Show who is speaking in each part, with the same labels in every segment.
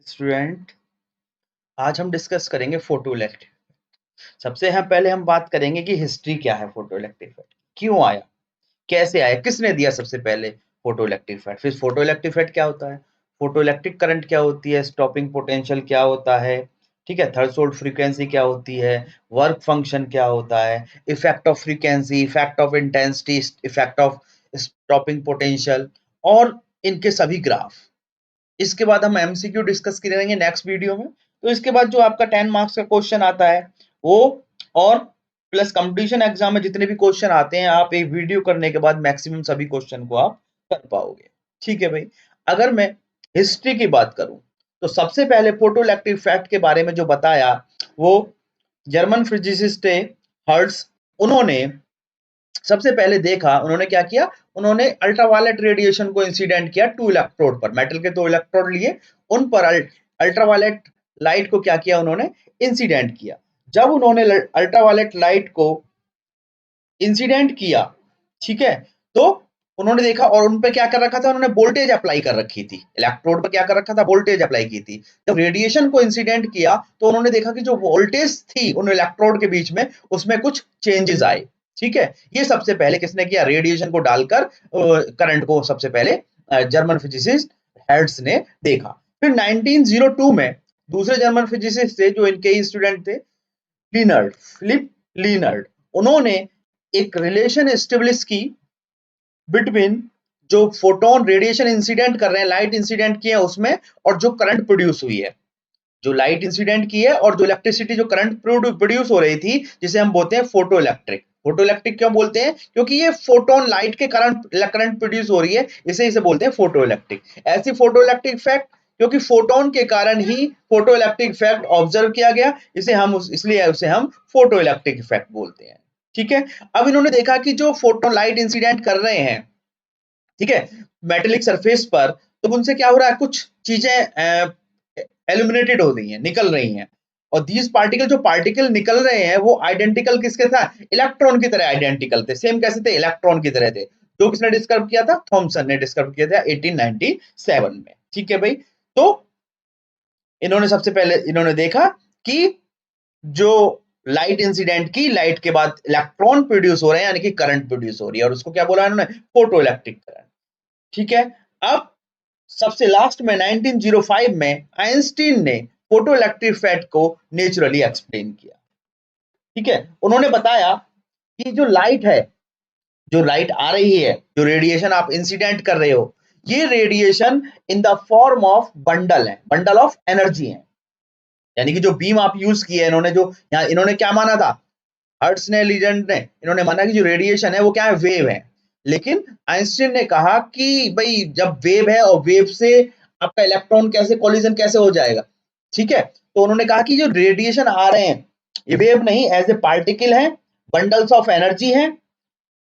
Speaker 1: Student, आज हम discuss करेंगे फोटो इलेक्ट्रिक। सबसे पहले हम बात करेंगे कि हिस्ट्री क्या है फोटो इलेक्ट्रिक इफेक्ट, क्यों आया, कैसे आया, किसने दिया सबसे पहले फोटो इलेक्ट्रिक इफेक्ट, फिर फोटो इलेक्ट्रिक इफेक्ट क्या होता है, फोटो इलेक्ट्रिक करंट क्या होती है, स्टॉपिंग पोटेंशियल क्या होता है, ठीक है, थ्रेशोल्ड फ्रीक्वेंसी क्या होती है, वर्क फंक्शन क्या होता है, effect of frequency, effect of intensity, effect of stopping potential और इनके सभी ग्राफ। इसके बाद हम एमसीक्यू डिस्कस करेंगे नेक्स्ट वीडियो में। तो इसके बाद जो आपका 10 मार्क्स का क्वेश्चन आता है वो, और प्लस कंपटीशन एग्जाम में जितने भी क्वेश्चन आते हैं, आप एक वीडियो करने के बाद मैक्सिमम सभी क्वेश्चन को आप कर पाओगे। ठीक है भाई। अगर मैं हिस्ट्री की बात करूं तो सबसे पहले फोटोइलेक्ट्रिक इफेक्ट के बारे में जो बताया वो जर्मन फिजिसिस्ट हर्ट्ज, उन्होंने सबसे पहले देखा। उन्होंने क्या किया, उन्होंने अल्ट्रावायलेट रेडिएशन को इंसिडेंट किया टू इलेक्ट्रोड पर, मेटल के दो इलेक्ट्रोड लिए, उन पर अल्ट्रावायलेट लाइट को क्या किया, उन्होंने इंसिडेंट किया। जब उन्होंने अल्ट्रावायलेट लाइट को इंसिडेंट किया, ठीक है, तो उन्होंने देखा और उन पे क्या कर रखा था, उन्होंने वोल्टेज अप्लाई कर रखी थी, इलेक्ट्रोड पर क्या कर रखा था, वोल्टेज अप्लाई की थी। जब रेडिएशन को इंसिडेंट किया तो उन्होंने देखा कि जो वोल्टेज थी उन इलेक्ट्रोड के बीच में, उसमें कुछ चेंजेस आए। ठीक है, ये सबसे पहले किसने किया, रेडिएशन को डालकर करंट को सबसे पहले जर्मन फिजिसिस्ट हर्ट्ज ने देखा। फिर 1902 में दूसरे जर्मन फिजिसिस्ट थे जो इनके ही स्टूडेंट थे, लीनर्ड, फिलिप लीनर्ड, उन्होंने एक रिलेशन एस्टेब्लिश की बिटवीन जो फोटोन रेडिएशन इंसिडेंट कर रहे हैं, लाइट इंसिडेंट किए हैं उसमें, और जो करंट प्रोड्यूस हुई है, जो लाइट इंसिडेंट की है और जो इलेक्ट्रिसिटी जो करंट प्रोड्यूस हो रही थी, जिसे हम बोलते हैं फोटो इलेक्ट्रिक। फोटो इलेक्ट्रिक क्यों बोलते हैं, क्योंकि ये फोटोन लाइट के करंट प्रोड्यूस हो रही है, इसे बोलते हैं फोटो इलेक्ट्रिक। ऐसी फोटो इलेक्ट्रिक इफेक्ट, क्योंकि फोटोन के कारण ही फोटो इलेक्ट्रिक इफेक्ट ऑब्जर्व किया गया, इसे हम इसलिए उसे हम फोटो इलेक्ट्रिक इफेक्ट बोलते हैं। ठीक है, अब इन्होंने देखा कि जो फोटोन लाइट इंसिडेंट कर रहे हैं, ठीक है, मेटेलिक सरफेस पर, तो उनसे क्या हो रहा है, कुछ चीजें एल्यूमिनेटेड हो रही हैं, निकल रही हैं। और दीज पार्टिकल, जो पार्टिकल निकल रहे हैं वो आइडेंटिकल किसके साथ, इलेक्ट्रॉन की तरह आइडेंटिकल थे। सेम कैसे थे, इलेक्ट्रॉन की तरह थे। जो किसने डिस्कवर किया था, थॉमसन ने डिस्कवर किया था 1897 में। ठीक है भाई। तो इन्होंने सबसे पहले इन्होंने देखा कि जो लाइट इंसिडेंट की, लाइट के बाद इलेक्ट्रॉन प्रोड्यूस हो रहे हैं, यानी कि करंट प्रोड्यूस हो रही है, और उसको क्या बोला इन्होंने, फोटो इलेक्ट्रिक करंट। ठीक है। अब सबसे लास्ट में 1905 में आइंस्टीन ने फोटो इलेक्ट्रिक इफेक्ट को नेचुरली एक्सप्लेन किया। ठीक है, उन्होंने बताया कि जो लाइट है, जो लाइट आ रही है, जो रेडिएशन आप इंसिडेंट कर रहे हो, ये radiation in the form of bundle है, बंडल ऑफ एनर्जी है। यानी कि जो बीम आप यूज किए, इन्होंने जो यहाँ इन्होंने क्या माना था, हर्ट्ज ने, लीजेंड ने, इन्होंने माना कि जो रेडिएशन है वो क्या है, वेव है। लेकिन आइंस्टीन ने कहा कि भाई जब वेव है और वेव से आपका इलेक्ट्रॉन कैसे कोलिजन कैसे हो जाएगा। ठीक है, तो उन्होंने कहा कि जो रेडिएशन आ रहे हैं ये वेव नहीं, एज ए पार्टिकल है, बंडल्स ऑफ एनर्जी है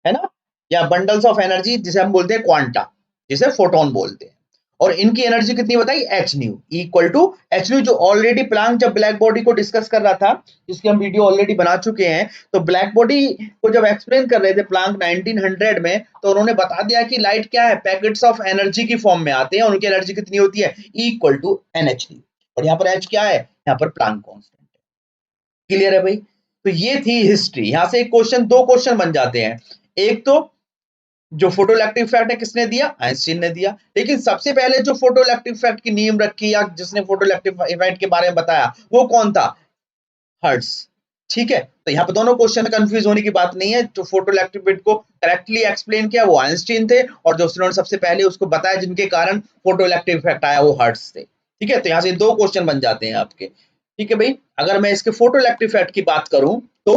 Speaker 1: ना, या बंडल्स ऑफ एनर्जी जिसे हम बोलते हैं क्वांटा, जिसे फोटोन बोलते हैं। और इनकी एनर्जी कितनी बताई, h nu equal to h nu, जो ऑलरेडी प्लैंक जब ब्लैक बॉडी को डिस्कस कर रहा था, जिसकी हम वीडियो ऑलरेडी बना चुके हैं, तो ब्लैक बॉडी को जब एक्सप्लेन कर रहे थे प्लैंक 1900 में, तो उन्होंने बता दिया कि लाइट क्या है, पैकेट्स ऑफ एनर्जी की फॉर्म में आते हैं, और उनकी एनर्जी कितनी होती है, equal to n h nu. और यहाँ पर एच क्या है, यहाँ पर प्लैंक कांस्टेंट है। क्लियर है भाई। तो ये थी हिस्ट्री। यहां से एक क्वेश्चन, दो क्वेश्चन बन जाते हैं। एक तो जो फोटो इलेक्ट्रिक इफेक्ट है किसने दिया, आइंस्टीन ने दिया। लेकिन सबसे पहले जो फोटो इलेक्ट्रिक इफेक्ट की नींव रखी, या जिसने फोटो इलेक्ट्रिक इफेक्ट के बारे में बताया, वो कौन था, हर्ट्ज। ठीक है, तो यहाँ पे दोनों क्वेश्चन में कंफ्यूज होने की बात नहीं है। जो फोटो इलेक्ट्रिक इफेक्ट को करेक्टली एक्सप्लेन किया वो आइंस्टीन थे, और जो उन्होंने सबसे पहले उसको बताया जिनके कारण फोटो इलेक्ट्रिक इफेक्ट आया, वो हर्ट्ज थे। ठीक है, तो यहाँ से दो क्वेश्चन बन जाते हैं आपके। ठीक है भाई। अगर मैं इसके फोटो इलेक्ट्रिक इफेक्ट की बात करूं तो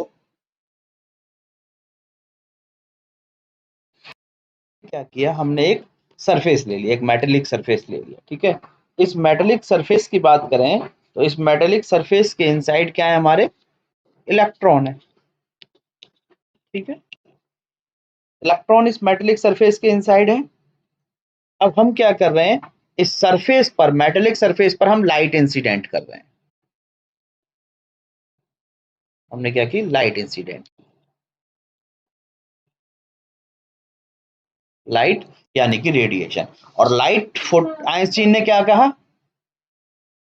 Speaker 1: क्या किया हमने, एक सरफेस ले लिया, एक मेटेलिक सरफेस ले लिया। ठीक है, इस मेटेलिक सरफेस की बात करें तो इस मेटेलिक सरफेस के इनसाइड क्या है, हमारे इलेक्ट्रॉन है। ठीक है, इलेक्ट्रॉन इस मेटेलिक सरफेस के इनसाइड है। अब हम क्या कर रहे हैं, इस सरफेस पर, मेटेलिक सरफेस पर हम लाइट इंसिडेंट कर रहे हैं। हमने क्या की, लाइट इंसिडेंट, लाइट यानी कि रेडिएशन। और लाइट, आइंस्टीन ने क्या कहा,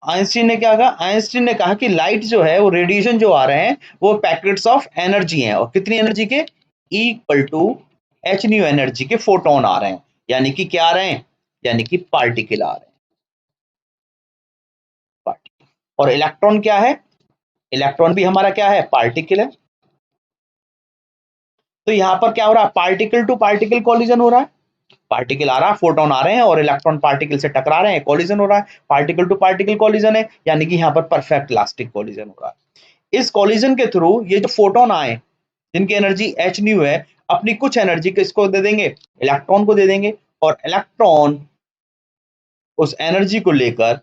Speaker 1: आइंस्टीन ने क्या कहा? आइंस्टीन ने कहा कि लाइट जो है वो रेडिएशन जो आ रहे हैं वो पैकेट्स ऑफ एनर्जी हैं, और कितनी एनर्जी के? Equal to h nu energy के फोटोन आ रहे हैं, यानी कि क्या आ रहे हैं? यानी कि पार्टिकल आ रहे हैं, पार्टिकल। और इलेक्ट्रॉन क्या है? इलेक्ट्रॉन भी हमारा क्या है? पार्टिकल है। तो यहां पर क्या हो रहा है? पार्टिकल टू पार्टिकल कॉलिजन हो रहा है, पार्टिकल आ रहा है, फोटोन आ रहे हैं और इलेक्ट्रॉन पार्टिकल से टकरा रहे हैं, कॉलिजन हो रहा है, पार्टिकल टू पार्टिकल कॉलिजन है, यानी कि यहाँ पर परफेक्ट इलास्टिक कॉलिजन हो रहा है। इस कॉलिजन के थ्रू ये जो फोटोन आए जिनकी एनर्जी एच न्यू है, अपनी कुछ एनर्जी किसको दे देंगे? इलेक्ट्रॉन को दे देंगे, और इलेक्ट्रॉन उस एनर्जी को लेकर,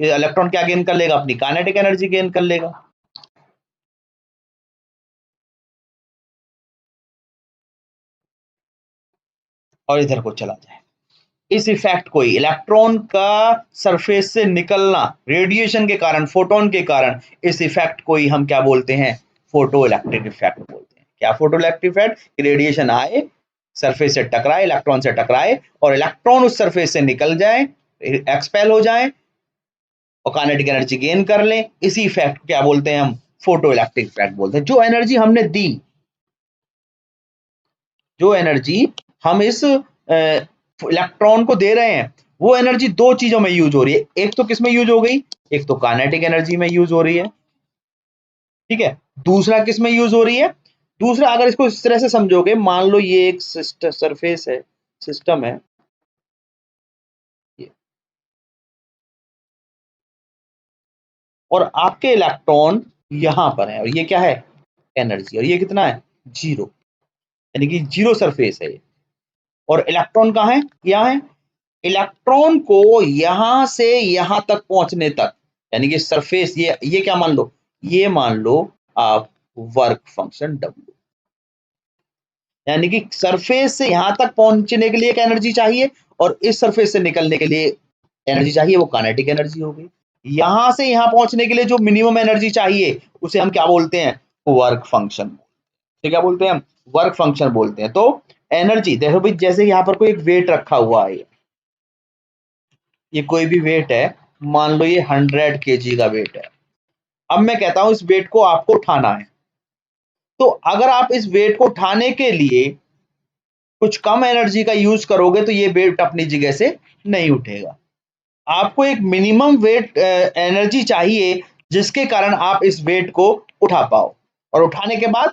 Speaker 1: इलेक्ट्रॉन क्या गेन कर लेगा? अपनी काइनेटिक एनर्जी गेन कर लेगा। और इधर को चला जाए, इस इफेक्ट को ही, इलेक्ट्रॉन का सरफेस से निकलना रेडिएशन के कारण, फोटोन के कारण, इस इफेक्ट को ही हम क्या बोलते हैं? फोटो इलेक्ट्रिक इफेक्ट बोलते हैं। क्या फोटो इलेक्ट्रिक इफेक्ट? रेडिएशन आए, सरफेस से टकराए, इलेक्ट्रॉन से टकराए, और इलेक्ट्रॉन उस सरफेस से निकल जाए, एक्सपेल हो जाए, और काइनेटिक एनर्जी गेन कर लें। इसी इफेक्ट को क्या बोलते हैं हम? फोटो इलेक्ट्रिक इफेक्ट बोलते हैं। जो एनर्जी हमने दी, जो एनर्जी हम इस इलेक्ट्रॉन को दे रहे हैं, वो एनर्जी दो चीजों में यूज हो रही है। एक तो किस में यूज हो गई? एक तो काइनेटिक एनर्जी में यूज हो रही है, ठीक है। दूसरा किस में यूज हो रही है? दूसरा, अगर इसको इस तरह से समझोगे, मान लो ये एक सरफेस है, सिस्टम है ये, और आपके इलेक्ट्रॉन यहां पर है, और ये क्या है? एनर्जी। और ये कितना है? जीरो, यानी कि जीरो सरफेस है ये। और इलेक्ट्रॉन कहाँ है? यहाँ है। इलेक्ट्रॉन को यहां से यहां तक पहुंचने तक, यानी कि सरफेस, ये क्या मान लो? ये मान लो आप वर्क फंक्शन W, यानी कि सरफेस से यहां तक पहुंचने के लिए एक एनर्जी चाहिए, और इस सरफेस से निकलने के लिए एनर्जी चाहिए, वो काइनेटिक एनर्जी हो गई। यहां से यहां पहुंचने के लिए जो मिनिमम एनर्जी चाहिए, उसे हम क्या बोलते हैं? Work function. तो क्या बोलते हैं हम? वर्क फंक्शन बोलते हैं। तो एनर्जी देखो भाई, जैसे यहाँ पर कोई एक वेट रखा हुआ है, ये कोई भी वेट है, मान लो ये 100 kg का वेट है। अब मैं कहता हूं इस वेट को आपको उठाना है, तो अगर आप इस वेट को उठाने के लिए कुछ कम एनर्जी का यूज करोगे, तो ये वेट अपनी जगह से नहीं उठेगा। आपको एक मिनिमम वेट एनर्जी चाहिए, जिसके कारण आप इस वेट को उठा पाओ, और उठाने के बाद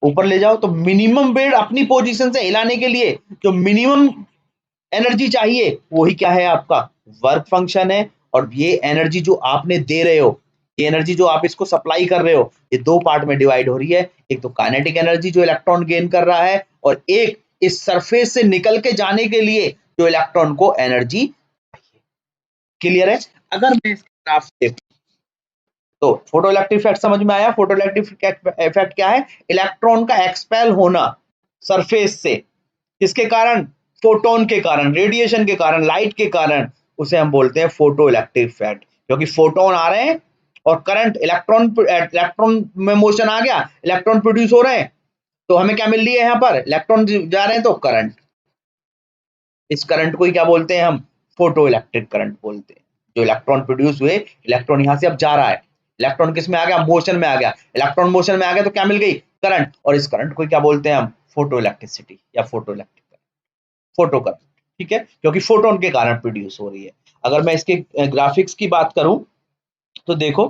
Speaker 1: ऊपर ले जाओ। तो मिनिमम वेट अपनी पोजीशन से हिलाने के लिए जो मिनिमम एनर्जी चाहिए, वही क्या है? आपका वर्क फंक्शन है। और ये एनर्जी जो आपने दे रहे हो, ये एनर्जी जो आप इसको सप्लाई कर रहे हो, ये दो पार्ट में डिवाइड हो रही है। एक तो काइनेटिक एनर्जी जो इलेक्ट्रॉन गेन कर रहा है, और एक इस सरफेस से निकल के जाने के लिए जो इलेक्ट्रॉन को एनर्जी। क्लियर है? अगर मैं इसके ग्राफ देखूं, तो फोटो इलेक्ट्रिक इफेक्ट समझ में आया? फोटो इलेक्ट्रिक इफेक्ट क्या है? इलेक्ट्रॉन का एक्सपेल होना सरफेस से, किसके कारण? फोटोन के कारण, रेडिएशन के कारण, लाइट के कारण। उसे हम बोलते हैं फोटो इलेक्ट्रिक इफेक्ट, क्योंकि फोटोन आ रहे हैं और करंट, इलेक्ट्रॉन में मोशन आ गया, इलेक्ट्रॉन प्रोड्यूस हो रहे हैं, तो हमें क्या मिल रही है? यहाँ पर इलेक्ट्रॉन जा रहे हैं, तो करंट। इस करंट को ही क्या बोलते हैं हम? फोटो इलेक्ट्रिक करंट बोलते हैं। जो इलेक्ट्रॉन प्रोड्यूस हुए, इलेक्ट्रॉन यहां से अब जा रहा है, इलेक्ट्रॉन किस में आ गया? मोशन में आ गया। इलेक्ट्रॉन मोशन में आ गया तो क्या मिल गई? करंट। और इस करंट को क्या बोलते हैं हम? फोटो इलेक्ट्रिसिटी या फोटो इलेक्ट्रिक, फोटो करंट। ठीक है, क्योंकि फोटोन के कारण प्रोड्यूस हो रही है। अगर मैं इसके ग्राफिक्स की बात करूं, तो देखो,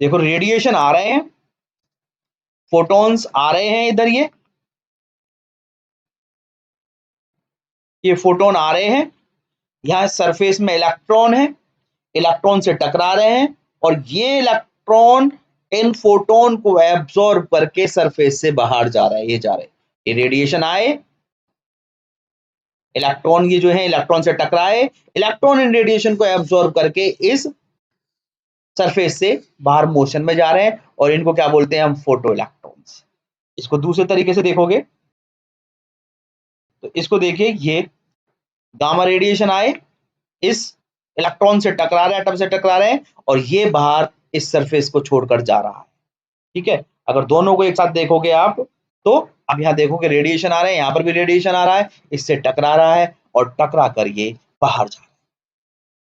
Speaker 1: देखो रेडिएशन आ रहे हैं, फोटॉन्स आ रहे हैं इधर, ये फोटोन आ रहे हैं, यहाँ सरफेस में इलेक्ट्रॉन है, इलेक्ट्रॉन से टकरा रहे हैं, और ये इलेक्ट्रॉन इन फोटोन को एब्सॉर्ब करके सरफेस से बाहर जा रहा है, ये जा रहे हैं। ये रेडिएशन आए, इलेक्ट्रॉन ये जो है इलेक्ट्रॉन से टकराए, इलेक्ट्रॉन इन रेडिएशन को एब्सॉर्ब करके इस सरफेस से बाहर मोशन में जा रहे हैं, और इनको क्या बोलते हैं हम? Photo electrons. इसको दूसरे तरीके से देखोगे, तो इसको देखिए, ये गामा रेडिएशन आए, इस इलेक्ट्रॉन से टकरा रहे हैं, एटम से टकरा रहे हैं, और ये बाहर इस सरफेस को छोड़कर जा रहा है। ठीक है, अगर दोनों को एक साथ देखोगे आप, तो अब यहां देखोगे रेडिएशन आ रहे हैं, यहां पर भी रेडिएशन आ रहा है, इससे टकरा रहा है, और टकरा कर ये बाहर जा रहा है।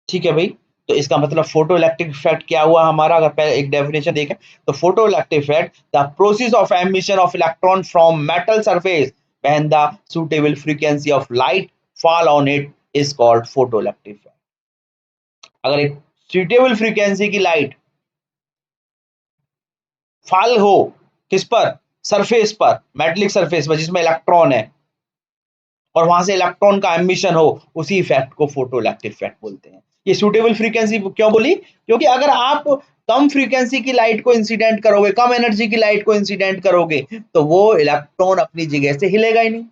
Speaker 1: ठीक है भाई, तो इसका मतलब फोटो इलेक्ट्रिक इफेक्ट क्या हुआ हमारा, अगर पहले एक डेफिनेशन देखें तो photo electric effect the process of emission of electron from metal surface when the suitable frequency of light fall on it is called photo electric effect. अगर एक सुटेबल फ्रीक्वेंसी की लाइट फॉल हो किस पर, surface पर, metallic surface पर जिसमें electron है, और वहां से इलेक्ट्रॉन का एमिशन हो, उसी इफेक्ट को फोटो इलेक्ट्रिक इफेक्ट बोलते हैं। ये सूटेबल फ्रीक्वेंसी क्यों बोली, क्योंकि अगर आप कम फ्रीक्वेंसी की लाइट को इंसिडेंट करोगे, कम एनर्जी की लाइट को इंसिडेंट करोगे, तो वो इलेक्ट्रॉन अपनी जगह से हिलेगा ही नहीं।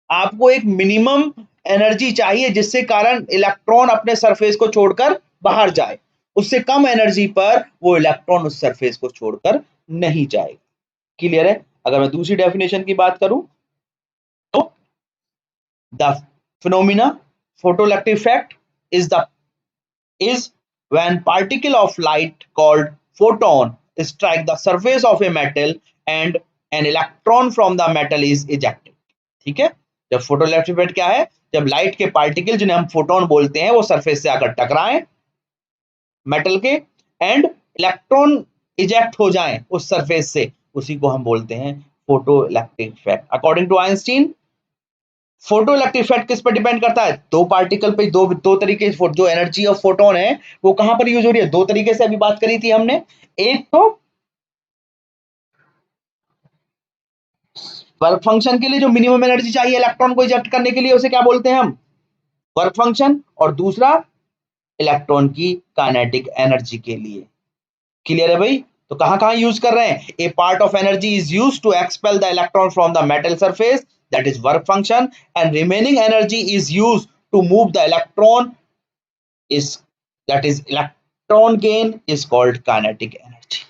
Speaker 1: आपको एक मिनिमम एनर्जी चाहिए जिससे कारण इलेक्ट्रॉन अपने सरफेस को छोड़कर बाहर जाए, उससे कम एनर्जी पर वो इलेक्ट्रॉन उस सरफेस को छोड़कर नहीं जाएगा। क्लियर है। अगर मैं दूसरी डेफिनेशन की बात करूं तो the phenomena photoelectric effect is when particle of light called photon strike the surface of a metal and an electron from the metal is ejected। ठीक है, जब फोटोइलेक्ट्रिक इफेक्ट क्या है, जब लाइट के पार्टिकल जिन्हें हम फोटोन बोलते हैं वो सरफेस से आकर टकराएं मेटल के, एंड इलेक्ट्रॉन इजेक्ट हो जाएं उस सरफेस से, उसी को हम बोलते हैं photoelectric effect. According to Einstein photo electric effect किस पर डिपेंड करता है, दो पार्टिकल पे, दो तरीके, जो एनर्जी ऑफ फोटोन है वो कहां पर यूज हो रही है, दो तरीके से अभी बात करी थी हमने। एक तो वर्क फंक्शन के लिए जो मिनिमम एनर्जी चाहिए इलेक्ट्रॉन को इजेक्ट करने के लिए, उसे क्या बोलते हैं हम, वर्क फंक्शन, और दूसरा इलेक्ट्रॉन की काइनेटिक एनर्जी के लिए। क्लियर है भाई। तो कहां कहां यूज कर रहे हैं, a part of energy is used to expel the electron from the metal surface, that is work function, and remaining energy is used to move the electron, is that is electron gain is called kinetic energy।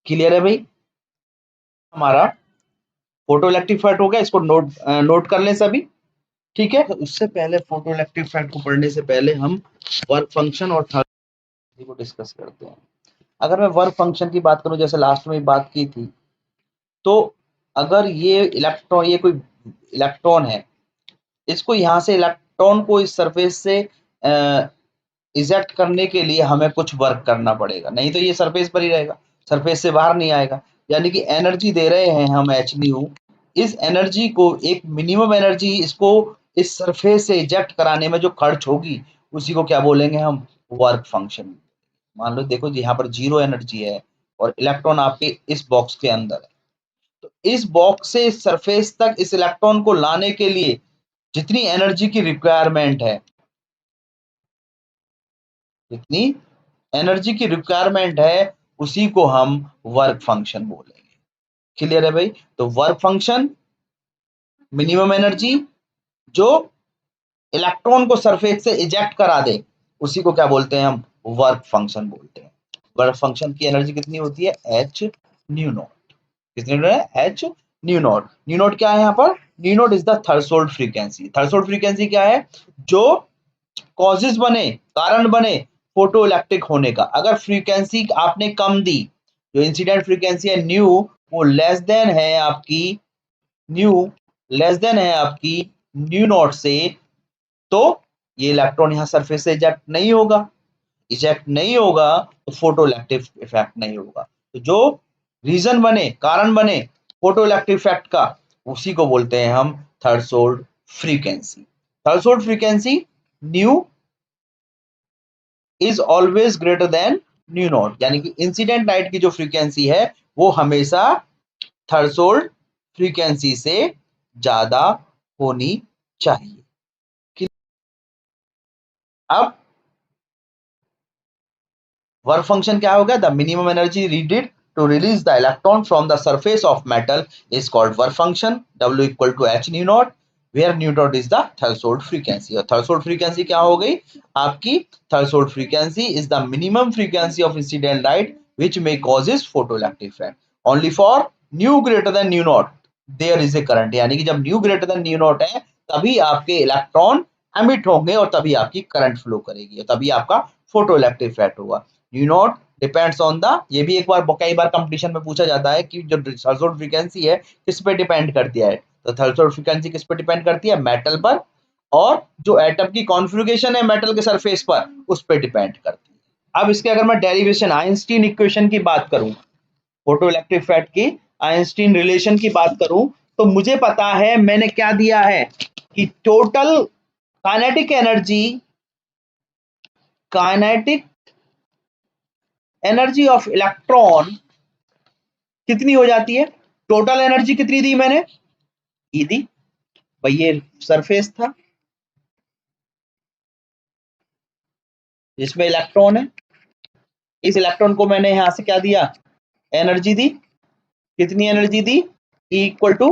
Speaker 1: Clear है भाई। हमारा photo electric effect हो गया, इसको note कर लें सभी। ठीक है, तो उससे पहले फोटो इलेक्ट्रिक इफेक्ट को पढ़ने से पहले हम वर्क फंक्शन और थर्ड को डिस्कस करते हैं। अगर मैं वर्क फंक्शन की बात करूं, जैसे लास्ट में बात की थी, तो अगर ये इलेक्ट्रॉन, ये कोई इलेक्ट्रॉन है, इसको यहाँ से इलेक्ट्रॉन को इस सरफेस से इजेक्ट करने के लिए हमें कुछ वर्क करना पड़ेगा, नहीं तो ये सरफेस पर ही रहेगा, सरफेस से बाहर नहीं आएगा। यानी कि एनर्जी दे रहे हैं हम एच न्यू, इस एनर्जी को, एक मिनिमम एनर्जी इसको इस सरफेस से इजेक्ट कराने में जो खर्च होगी, उसी को क्या बोलेंगे हम, वर्क फंक्शन। मान लो देखो यहाँ पर 0 एनर्जी है और इलेक्ट्रॉन आपके इस बॉक्स के अंदर है, तो इस बॉक्स से इस सरफेस तक इस इलेक्ट्रॉन को लाने के लिए जितनी एनर्जी की रिक्वायरमेंट है, जितनी एनर्जी की रिक्वायरमेंट है, उसी को हम वर्क फंक्शन बोलेंगे। क्लियर है भाई। तो वर्क फंक्शन, मिनिमम एनर्जी जो इलेक्ट्रॉन को सरफेस से इजेक्ट करा दे, उसी को क्या बोलते हैं हम, वर्क फंक्शन बोलते हैं। वर्क फंक्शन की एनर्जी कितनी होती है, एच न्यू नॉट। कितनी है, h nu not. New not क्या है यहाँ पर, new naught is the threshold frequency. Threshold frequency क्या है, जो कॉजेज बने, कारण बने फोटो इलेक्ट्रिक होने का। अगर फ्रीक्वेंसी आपने कम दी, जो इंसिडेंट फ्रीक्वेंसी है न्यू, वो लेस देन है आपकी, न्यू लेस देन है आपकी न्यू नॉट से, तो ये इलेक्ट्रॉन यहाँ सरफेस से इजेक्ट नहीं होगा। इजेक्ट नहीं होगा तो फोटो इलेक्ट्रिक इफेक्ट नहीं होगा। तो जो रीजन बने, कारण बने फोटो इलेक्ट्रिक इफेक्ट का, उसी को बोलते हैं हम threshold frequency. Threshold frequency new is always greater than nu not, यानी कि इंसिडेंट लाइट की जो फ्रीक्वेंसी है वो हमेशा थ्रेशोल्ड फ्रीक्वेंसी से ज्यादा होनी चाहिए। अब वर्क फंक्शन क्या हो गया, the minimum energy needed to release the electron from the surface of metal is called work function, W equal to h nu naught, where nu naught is the threshold frequency. और threshold frequency क्या हो गई आपकी, threshold frequency is the minimum frequency of incident light which may causes photoelectric effect only for nu greater than nu naught there is a current. यानी कि जब new greater than nu not है, तभी आपके इलेक्ट्रॉन एमिट होंगे और तभी आपकी करंट फ्लो करेगी और तभी आपका फोटोइलेक्ट्रिक इफेक्ट होगा। New not depends on the, ये भी एक बार कई बार कंपटीशन में पूछा जाता है कि जो थ्रेशोल्ड फ्रीक्वेंसी है किस पे डिपेंड करती है, तो थ्रेशोल्ड फ्रीक्वेंसी किस पे डिपेंड करती है, मेटल पर और जो एटम की कॉन्फ़िगरेशन है मेटल के सरफेस पर उस पर डिपेंड करती है। अब इसके अगर मैं डेरिवेशन आइंस्टीन इक्वेशन की बात करूं, फोटोइलेक्ट्रिक इफेक्ट की आइंस्टीन रिलेशन की बात करूं, तो मुझे पता है मैंने क्या दिया है कि total kinetic energy of electron कितनी हो जाती है, टोटल एनर्जी कितनी दी मैंने, ई दी भाई, ये सरफेस था जिसमें इलेक्ट्रॉन है, इस इलेक्ट्रॉन को मैंने यहां से क्या दिया, एनर्जी दी, कितनी एनर्जी दी, E equal to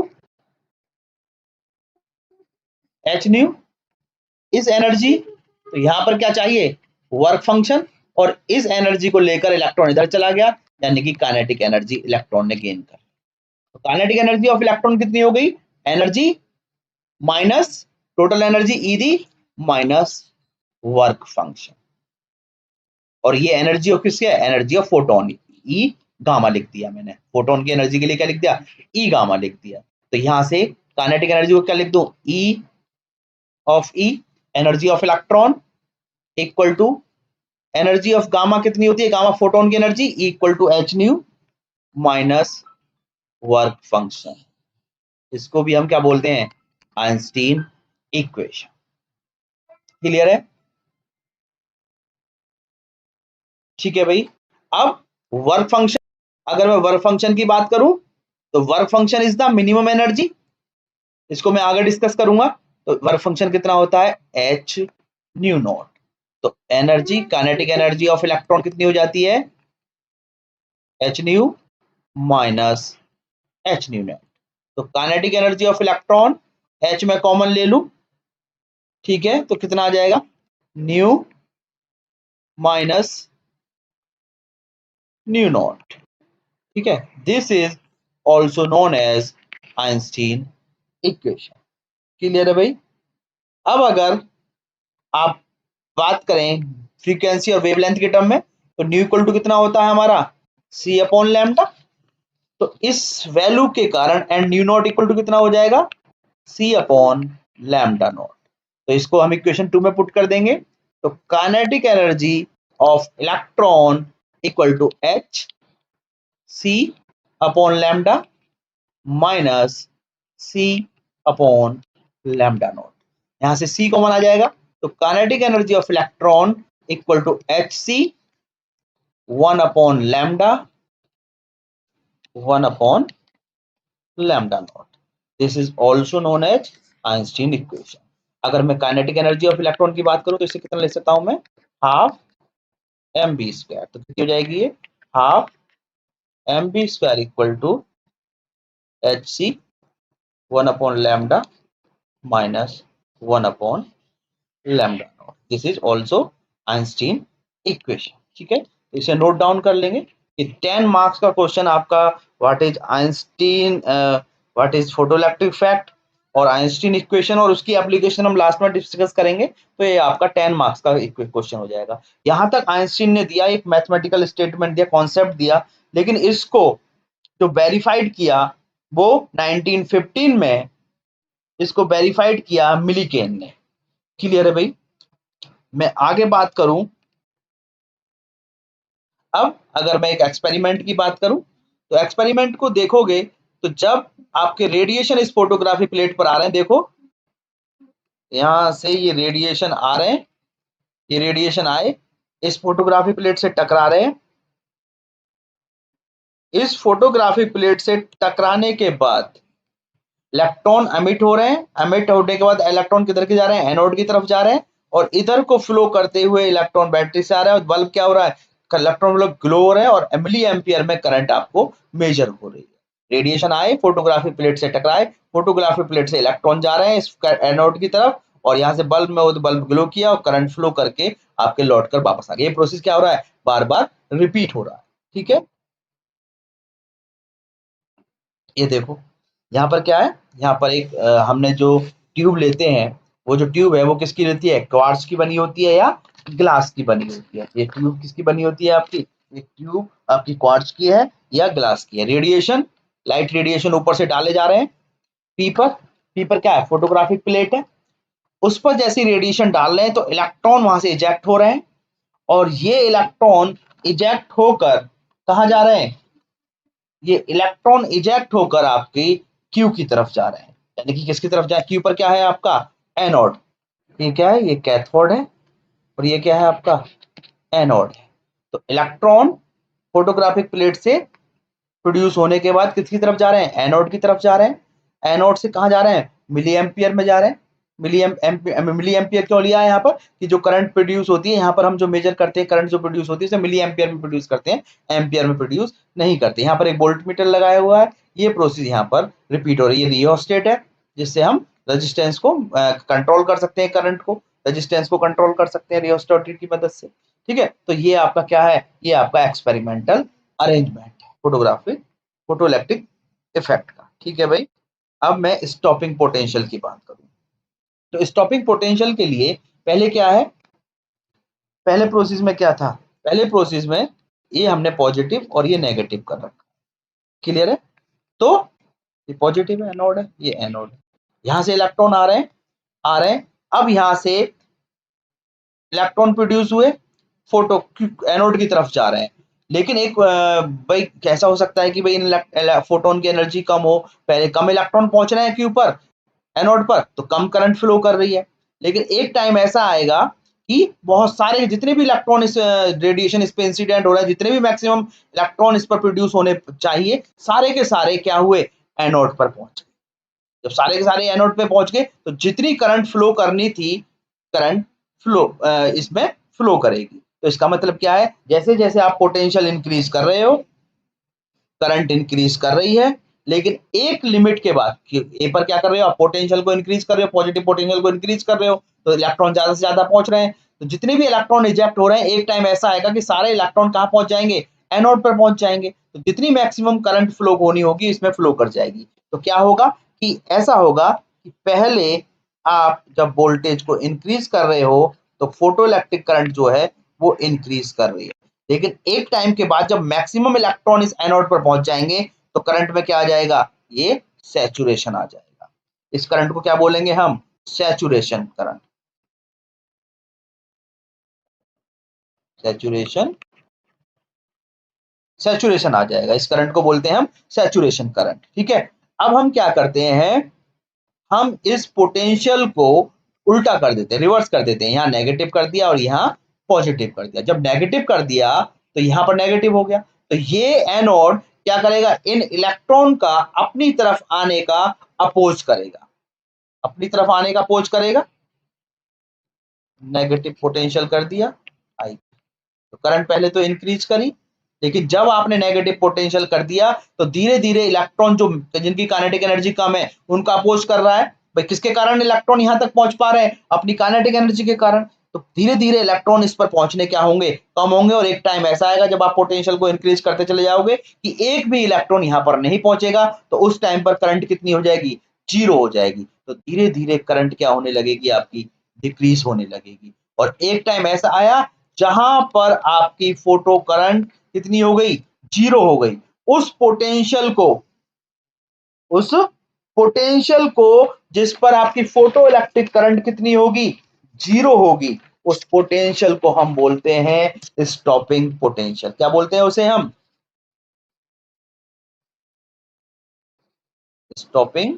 Speaker 1: h nu, इस एनर्जी, तो यहां पर क्या चाहिए, वर्क फंक्शन, और इस एनर्जी को लेकर इलेक्ट्रॉन इधर चला गया, यानी कि काइनेटिक एनर्जी इलेक्ट्रॉन ने गेन कर, तो काइनेटिक एनर्जी ऑफ इलेक्ट्रॉन कितनी हो गई, energy minus total energy E D minus work function, और ये एनर्जी ऑफ किसके, energy of photon, E gamma लिख दिया मैंने, फोटोन की एनर्जी के लिए क्या लिख दिया, ई गामा लिख दिया, तो यहां से काइनेटिक एनर्जी को क्या लिख दो, E of E, energy of electron equal to energy of gamma कितनी होती है, गामा फोटोन की energy equal to h nu minus work function, इसको भी हम क्या बोलते हैं, आइंस्टीन इक्वेशन। क्लियर है, ठीक है भाई। अब वर्क फंक्शन, अगर मैं वर्क फंक्शन की बात करूं तो work function is the minimum energy, इसको मैं आगे डिस्कस करूंगा, तो वर्क फंक्शन कितना होता है, एच न्यू नॉट, तो energy kinetic energy of electron कितनी हो जाती है, h nu minus h nu naught, तो kinetic energy of electron h में कॉमन ले लू, ठीक है, तो कितना आ जाएगा, न्यू माइनस न्यू नॉट, ठीक है, this is also known as Einstein equation. Clear है भाई। अब अगर आप बात करें फ्रीक्वेंसी और वेवलेंथ के टर्म में, तो न्यू इक्वल टू कितना होता है हमारा, सी अपॉन लैम्डा, तो इस वैल्यू के कारण and nu naught equal to कितना हो जाएगा, सी अपॉन लैम्डा नॉट, तो इसको हम इक्वेशन 2 में पुट कर देंगे, तो kinetic energy of electron equal to h c upon lambda minus c upon lambda naught, यहां से सी कॉमन आ जाएगा, तो kinetic energy of electron equal to h c 1 upon lambda naught, this is also known as Einstein equation. अगर मैं kinetic energy of electron की बात करूं तो इसे कितना ले सकता हूं मैं, हाफ एम बी स्क्वायर, तो कितनी हो जाएगी ये, half m v square equal to h c 1 upon lambda minus 1 upon lambda naught, this is also Einstein equation, ठीक है, तो इसे नोट डाउन कर लेंगे कि 10 मार्क्स का क्वेश्चन आपका what is Einstein, what is photoelectric effect और आइंस्टीन इक्वेशन, और उसकी एप्लीकेशन हम लास्ट में डिस्कस करेंगे, तो ये आपका 10 मार्क्स का क्वेश्चन हो जाएगा। यहां तक आइंस्टीन ने दिया एक मैथमेटिकल स्टेटमेंट दिया, कॉन्सेप्ट दिया, लेकिन इसको जो वेरीफाइड किया वो 1915 में इसको वेरीफाइड किया मिलीकेन ने। क्लियर है भाई। मैं आगे बात करूं, अब अगर मैं एक एक्सपेरिमेंट की बात करूं, तो एक्सपेरिमेंट को देखोगे तो जब आपके रेडिएशन इस फोटोग्राफी प्लेट पर आ रहे हैं, देखो यहां से ये रेडिएशन आ रहे हैं, ये रेडिएशन आए इस फोटोग्राफी प्लेट से टकरा रहे हैं, इस फोटोग्राफी प्लेट से टकराने के बाद इलेक्ट्रॉन एमिट हो रहे हैं, एमिट होने के बाद इलेक्ट्रॉन किधर के जा रहे हैं, एनोड की तरफ जा रहे हैं, और इधर को फ्लो करते हुए इलेक्ट्रॉन बैटरी से आ रहा है, और बल्ब क्या हो रहा है, इलेक्ट्रॉन बल्ब ग्लो हो रहे हैं, और मिली एम्पियर में करंट आपको मेजर हो रही है। रेडिएशन आए, फोटोग्राफी प्लेट से टकराए, फोटोग्राफी प्लेट से इलेक्ट्रॉन जा रहे हैं इस एनोड की तरफ, और यहाँ से बल्ब में तो बल्ब ग्लो किया और करंट फ्लो करके आपके लौट कर वापस आ गया। ये प्रोसेस क्या हो रहा है, बार बार रिपीट हो रहा है, ठीक है। ये देखो यहाँ पर क्या है, यहाँ पर एक हमने जो ट्यूब लेते हैं, वो जो ट्यूब है वो किसकी रहती है, क्वार्ट्ज की बनी होती है या ग्लास की बनी होती है, ये ट्यूब किसकी बनी होती है आपकी, ये ट्यूब आपकी क्वार्ट्ज की है या ग्लास की है। रेडिएशन, लाइट रेडिएशन ऊपर से डाले जा रहे हैं, पीपर, पीपर क्या है, फोटोग्राफिक प्लेट है, उस पर जैसे रेडिएशन डाल रहे हैं तो इलेक्ट्रॉन वहां से इजेक्ट हो रहे हैं, और ये इलेक्ट्रॉन इजेक्ट होकर कहाँ जा रहे हैं, ये इलेक्ट्रॉन इजेक्ट होकर आपके क्यू की तरफ जा रहे हैं, यानी कि किसकी तरफ जा, क्यू पर क्या है आपका एनोड, ये क्या है, ये कैथोड है, और ये क्या है आपका एनोड है। तो इलेक्ट्रॉन फोटोग्राफिक प्लेट से प्रोड्यूस होने के बाद किसकी तरफ जा रहे हैं, एनोड की तरफ जा रहे हैं। एनोड से कहाँ जा रहे हैं, मिली एम्पियर में जा रहे हैं। मिली एम्पियर क्यों लिया है यहाँ पर, कि जो करंट प्रोड्यूस होती है यहाँ पर हम जो मेजर करते हैं, करंट जो प्रोड्यूस होती है उसे मिली एम्पियर में प्रोड्यूस करते हैं, एम्पियर में प्रोड्यूस नहीं करते। यहाँ पर एक वोल्ट मीटर लगाया हुआ है, ये प्रोसेस यहाँ पर रिपीट हो रही है। रियोस्टेट है, जिससे हम रेजिस्टेंस को कंट्रोल कर सकते हैं, करंट को, रेजिस्टेंस को कंट्रोल कर सकते हैं रियोस्टेट की मदद से। ठीक है, तो ये आपका क्या है, ये आपका एक्सपेरिमेंटल अरेंजमेंट है फोटोग्राफिक फोटोइलेक्ट्रिक इफेक्ट का। ठीक है भाई, अब मैं स्टॉपिंग पोटेंशियल की बात करूं, तो स्टॉपिंग पोटेंशियल के लिए पहले क्या है, पहले प्रोसेस में क्या था, पहले प्रोसेस में ये हमने पॉजिटिव और ये नेगेटिव कर रखा, क्लियर है। तो ये पॉजिटिव है, एनोड है, ये एनोड है, यहां से इलेक्ट्रॉन आ रहे हैं, आ रहे हैं। अब यहां से इलेक्ट्रॉन प्रोड्यूस हुए, फोटो एनोड की तरफ जा रहे हैं, लेकिन एक भाई कैसा हो सकता है कि भाई इन फोटोन की एनर्जी कम हो, पहले कम इलेक्ट्रॉन पहुंच रहे हैं क्यू पर, एनोड पर, तो कम करंट फ्लो कर रही है। लेकिन एक टाइम ऐसा आएगा कि बहुत सारे जितने भी इलेक्ट्रॉन इस रेडिएशन इस पे इंसिडेंट हो रहा है, जितने भी मैक्सिमम इलेक्ट्रॉन इस पर प्रोड्यूस होने चाहिए, सारे के सारे क्या हुए, एनोड पर पहुंच गए। जब सारे के सारे एनोड पे पहुंच गए तो जितनी करंट फ्लो करनी थी, करंट फ्लो इसमें फ्लो करेगी। तो इसका मतलब क्या है, जैसे जैसे आप पोटेंशियल इंक्रीज कर रहे हो, करंट इंक्रीज कर रही है, लेकिन एक लिमिट के बाद ए पर क्या कर रहे हो आप, पोटेंशियल को इंक्रीज कर रहे हो, पॉजिटिव पोटेंशियल को इंक्रीज कर रहे हो, तो इलेक्ट्रॉन ज्यादा से ज्यादा पहुंच रहे हैं। तो जितने भी इलेक्ट्रॉन इजेक्ट हो रहे हैं, एक टाइम ऐसा आएगा कि सारे इलेक्ट्रॉन कहां पहुंच जाएंगे, एनोड पर पहुंच जाएंगे। तो जितनी मैक्सिमम करंट फ्लो होनी होगी इसमें फ्लो कर जाएगी। तो क्या होगा कि ऐसा होगा कि पहले आप जब वोल्टेज को इंक्रीज कर रहे हो तो फोटोइलेक्ट्रिक करंट जो है वो इंक्रीज कर रही है, लेकिन एक टाइम के बाद जब मैक्सिमम इलेक्ट्रॉन इस एनोड पर पहुंच जाएंगे तो करंट में क्या आ जाएगा, ये सैचुरेशन आ जाएगा। इस करंट को क्या बोलेंगे हम, सैचुरेशन करंट, सैचुरेशन, सैचुरेशन आ जाएगा। इस करंट को बोलते हैं हम सैचुरेशन करंट। ठीक है, अब हम क्या करते हैं, हम इस पोटेंशियल को उल्टा कर देते हैं, रिवर्स कर देते हैं। यहाँ नेगेटिव कर दिया और यहाँ पॉजिटिव कर दिया। जब नेगेटिव कर दिया तो यहाँ पर नेगेटिव हो गया, तो ये एनोड क्या करेगा, इन इलेक्ट्रॉन का अपनी तरफ आने का अपोज करेगा, अपनी तरफ आने का अपोज करेगा। नेगेटिव पोटेंशियल कर दिया, आई, तो करंट पहले तो इंक्रीज करी, लेकिन जब आपने नेगेटिव पोटेंशियल कर दिया तो धीरे धीरे इलेक्ट्रॉन जो जिनकी काइनेटिक एनर्जी कम है उनका अपोज कर रहा है। भाई किसके कारण इलेक्ट्रॉन यहां तक पहुंच पा रहे हैं, अपनी काइनेटिक एनर्जी के कारण। तो धीरे धीरे इलेक्ट्रॉन इस पर पहुंचने क्या होंगे, कम होंगे, और एक टाइम ऐसा आएगा जब आप पोटेंशियल को इंक्रीज करते चले जाओगे कि एक भी इलेक्ट्रॉन यहां पर नहीं पहुंचेगा, तो उस टाइम पर करंट कितनी हो जाएगी, जीरो हो जाएगी। तो धीरे धीरे करंट क्या होने लगेगी आपकी, डिक्रीज होने लगेगी। और एक टाइम ऐसा आया जहां पर आपकी फोटो करंट कितनी हो गई, जीरो हो गई। उस पोटेंशियल को, उस पोटेंशियल को जिस पर आपकी फोटो इलेक्ट्रिक करंट कितनी होगी, जीरो होगी, उस पोटेंशियल को हम बोलते हैं स्टॉपिंग पोटेंशियल। क्या बोलते हैं उसे हम, स्टॉपिंग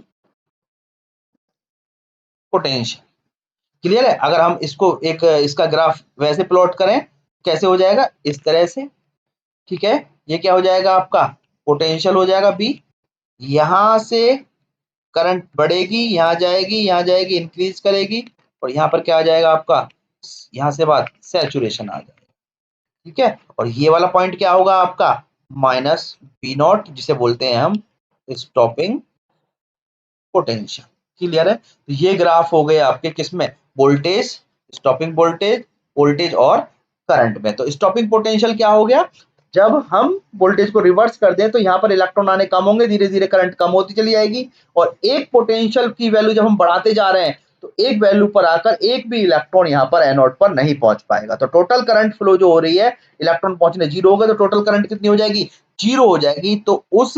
Speaker 1: पोटेंशियल। क्लियर है। अगर हम इसको एक इसका ग्राफ वैसे प्लॉट करें, कैसे हो जाएगा, इस तरह से। ठीक है, ये क्या हो जाएगा आपका, पोटेंशियल हो जाएगा बी, यहां से करंट बढ़ेगी, यहाँ जाएगी, यहाँ जाएगी, इंक्रीज करेगी, और यहाँ पर क्या आ जाएगा आपका, यहाँ से बात सैचुरेशन आ जाएगा। ठीक है, और ये वाला पॉइंट क्या होगा आपका, माइनस बी नॉट, जिसे बोलते हैं हम स्टॉपिंग पोटेंशियल। क्लियर है। तो ये ग्राफ हो गए आपके किसमें, वोल्टेज, स्टॉपिंग वोल्टेज, वोल्टेज और करंट में। तो स्टॉपिंग पोटेंशियल क्या हो गया, जब हम वोल्टेज को रिवर्स कर दें तो यहाँ पर इलेक्ट्रॉन आने कम होंगे, धीरे धीरे करंट कम होती चली जाएगी, और एक पोटेंशियल की वैल्यू जब हम बढ़ाते जा रहे हैं तो एक वैल्यू पर आकर एक भी इलेक्ट्रॉन यहाँ पर एनोड पर नहीं पहुंच पाएगा। तो टोटल करंट फ्लो जो हो रही है, इलेक्ट्रॉन पहुंचने जीरो हो गए तो टोटल करंट कितनी हो जाएगी, जीरो हो जाएगी। तो उस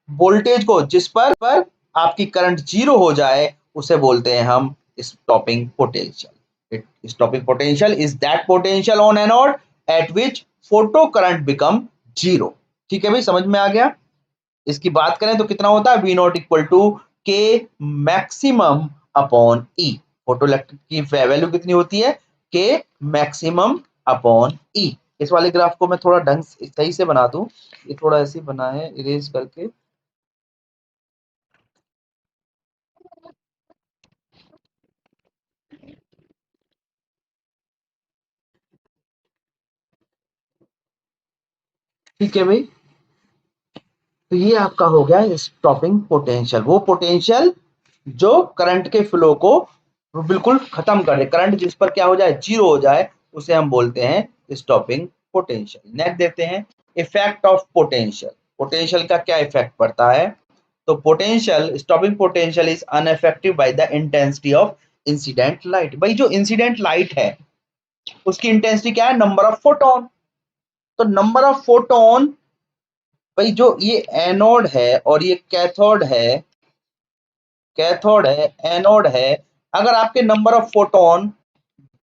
Speaker 1: वोल्टेज को जिस पर आपकी करंट जीरो हो जाए उसे बोलते हैं हम stopping potential. Stopping potential is that potential on anode at which photo current become zero. ठीक है भाई, समझ में आ गया? इसकी बात करें तो कितना होता है, V नॉट इक्वल टू के मैक्सिमम अपॉन ई। फोटोइलेक्ट्रिक की वैल्यू कितनी होती है, के मैक्सिमम अपॉन ई। इस वाले ग्राफ को मैं थोड़ा ढंग से सही से बना दूं, ये थोड़ा ऐसे बना है इरेज करके। ठीक है भाई, तो ये आपका हो गया स्टॉपिंग पोटेंशियल, वो पोटेंशियल जो करंट के फ्लो को बिल्कुल खत्म कर दे, करंट जिस पर क्या हो जाए, जीरो हो जाए, उसे हम बोलते हैं स्टॉपिंग पोटेंशियल। नेक्स्ट देखते हैं इफेक्ट ऑफ पोटेंशियल। पोटेंशियल का क्या इफेक्ट पड़ता है, तो potential, stopping potential is uneffective by the intensity of incident light. भाई जो इंसिडेंट लाइट है उसकी इंटेंसिटी क्या है, नंबर ऑफ फोटोन। तो नंबर ऑफ फोटोन, भाई जो ये एनोड है और ये कैथोड है, कैथोड है, एनोड है, अगर आपके number of photon,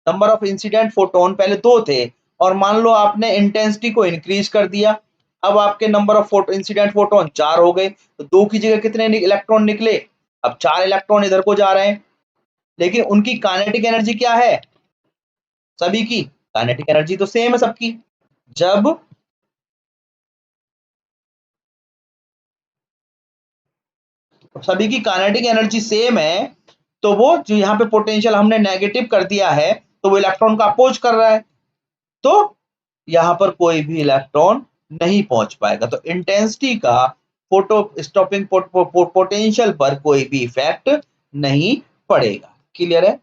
Speaker 1: number of incident photon पहले दो थे और मान लो आपने इंटेंसिटी को इंक्रीज कर दिया, अब आपके number of photo incident photon चार हो गए, तो दो की जगह कितने इलेक्ट्रॉन निकले, अब चार इलेक्ट्रॉन इधर को जा रहे हैं, लेकिन उनकी काइनेटिक एनर्जी क्या है, सभी की काइनेटिक एनर्जी तो सेम है सबकी। जब सभी की काइनेटिक एनर्जी सेम है, तो वो जो यहाँ पे पोटेंशियल हमने नेगेटिव कर दिया है, तो वो इलेक्ट्रॉन का अपोज कर रहा है, तो यहाँ पर कोई भी इलेक्ट्रॉन नहीं पहुंच पाएगा। तो इंटेंसिटी का फोटो स्टॉपिंग पोटेंशियल पर कोई भी इफेक्ट नहीं पड़ेगा। क्लियर है?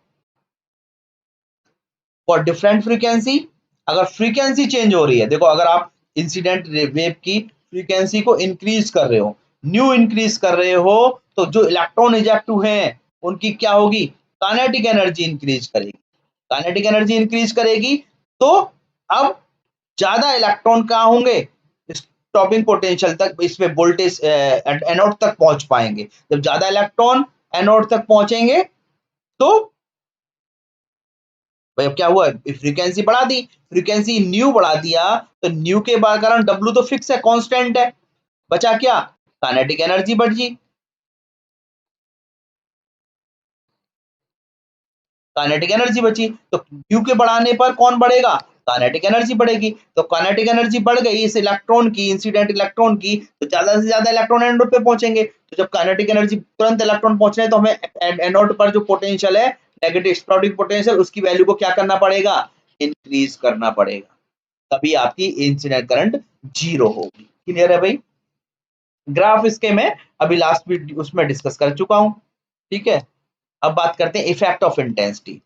Speaker 1: फॉर डिफरेंट फ्रीक्वेंसी, अगर फ्रीक्वेंसी चेंज हो रही है, देखो अगर आप इंसिडेंट वेव की फ्रीक्वेंसी को इंक्रीज कर रहे हो, न्यू इंक्रीज कर रहे हो, तो जो इलेक्ट्रॉन इजेक्ट हुए हैं उनकी क्या होगी, काइनेटिक एनर्जी इंक्रीज करेगी। काइनेटिक एनर्जी इंक्रीज करेगी, तो अब ज्यादा इलेक्ट्रॉन कहाँ होंगे, स्टॉपिंग पोटेंशियल तक, इसमें वोल्टेज एनोड तक पहुंच पाएंगे। जब ज्यादा इलेक्ट्रॉन एनोड तक पहुंचेंगे, तो भाई अब क्या हुआ, फ्रीक्वेंसी बढ़ा दी, फ्रीक्वेंसी न्यू बढ़ा दिया, तो न्यू के कारण डब्ल्यू तो फिक्स है, कांस्टेंट है, बचा क्या, काइनेटिक एनर्जी बढ़ी, काइनेटिक एनर्जी बची, तो क्यू के बढ़ाने पर कौन बढ़ेगा, काइनेटिक एनर्जी बढ़ेगी। तो काइनेटिक एनर्जी बढ़ गई इस इलेक्ट्रॉन की, इंसिडेंट इलेक्ट्रॉन की, तो ज्यादा से ज्यादा इलेक्ट्रॉन एनोड पे पहुंचेंगे। तो जब काइनेटिक एनर्जी तुरंत इलेक्ट्रॉन पहुंच रहे हैं, तो हमें एनोड पर जो पोटेंशियल है, नेगेटिव स्टॉपिंग पोटेंशियल, उसकी वैल्यू को क्या करना पड़ेगा, इंक्रीज करना पड़ेगा, तभी आपकी इंसिडेंट करंट जीरो होगी। क्लियर है भाई? ग्राफ इसके मैं अभी लास्ट वीडियो उसमें डिस्कस कर चुका हूं। ठीक है, अब बात करते हैं इफेक्ट ऑफ इंटेंसिटी।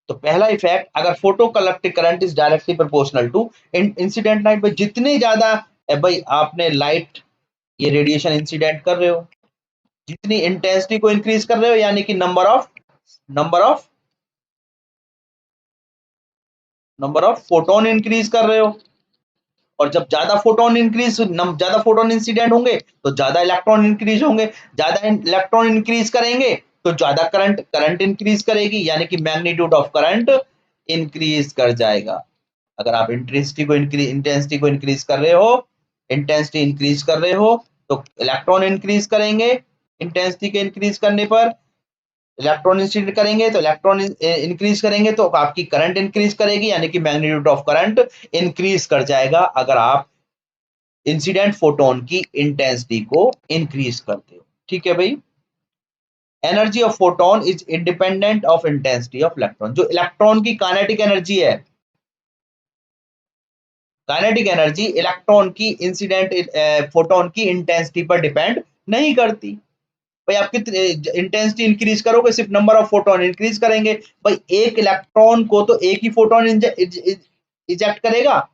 Speaker 1: तो पहला इफेक्ट, अगर photo collective current is directly proportional to incident light, भाई जितनी ज्यादा भाई आपने लाइट, ये रेडिएशन इंसिडेंट कर रहे हो, जितनी इंटेंसिटी को इंक्रीज कर रहे हो, यानी कि number of number of photon increase कर रहे हो, और जब ज्यादा फोटोन इंसिडेंट होंगे, तो ज्यादा इलेक्ट्रॉन इंक्रीज होंगे, ज्यादा इलेक्ट्रॉन इंक्रीज करेंगे, तो ज्यादा करंट इंक्रीज करेगी, यानी कि मैग्नीट्यूड ऑफ करंट इंक्रीज कर जाएगा। अगर आप इंटेंसिटी को इंक्रीज कर रहे हो, इंटेंसिटी इंक्रीज कर रहे हो, तो इलेक्ट्रॉन इंक्रीज करेंगे, इंटेंसिटी के इंक्रीज करने पर इलेक्ट्रॉन इंसिडेंट करेंगे, तो इलेक्ट्रॉन इंक्रीज करेंगे, तो आपकी करंट इंक्रीज करेगी, यानी कि मैग्नीट्यूड ऑफ करंट इंक्रीज कर जाएगा, अगर आप इंसिडेंट फोटोन की इंटेंसिटी को इंक्रीज करते हो। ठीक है भाई? Energy of photon is independent of intensity of electron. जो इलेक्ट्रॉन की काइनेटिक एनर्जी है, काइनेटिक एनर्जी इलेक्ट्रॉन की इंसिडेंट फोटोन की इंटेंसिटी पर डिपेंड नहीं करती। भाई आप कितने इंटेंसिटी इंक्रीज करोगे, सिर्फ नंबर ऑफ फोटोन इंक्रीज करेंगे। भाई एक इलेक्ट्रॉन को तो एक ही फोटोन इजेक्ट करेगा,